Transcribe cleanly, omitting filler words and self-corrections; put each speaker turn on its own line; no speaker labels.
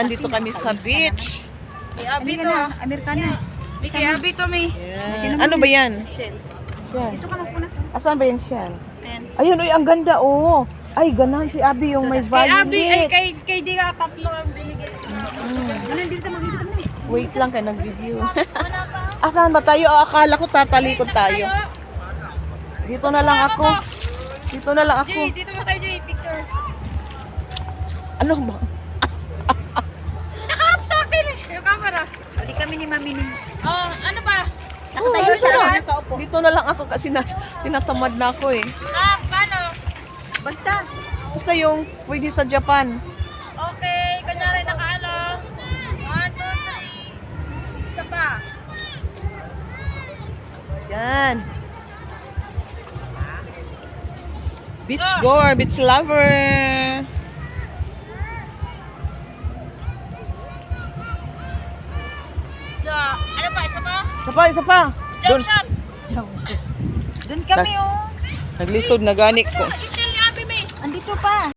andito kami sa beach.
Kay Abi to. Amerikana. Kay Abi to, may.
Yan. Ano ba yan? Siyan.
Dito ka magpunas.
Asan ba yan siyan? Ayun, uy, ang ganda, oh. Ay, ganahan si Abi yung may violet.
Kay di ka tatlo ang binigay. Dito mag-dito mo.
Wait lang, kaya nag-review. Asan ba tayo? Akala ko tatalikod tayo. Dito na lang ako. Dito na lang ako.
Jay, dito mo tayo, Jay. Picture.
Ano ba?
Nakaharap sa akin eh. Yung camera. Hindi kami ni Mami ni. Oh, ano ba?
Oh,
Nakatayo
ano
siya
ba?
lang. Nakaupo.
Dito na lang ako kasi tinatamad na ako eh.
Paano? Basta.
Basta yung pwede sa Japan.
Okay, kunyari nakaano. 1, 2, 3. Isa pa.
Yan. Beach goer, beach lover.
So, ano pa? Isa pa?
Isa pa, isa pa.
Jump shot. Doon kami oh.
Naglisod na ganik ko.
Michelle ni Abi, may. Andito pa.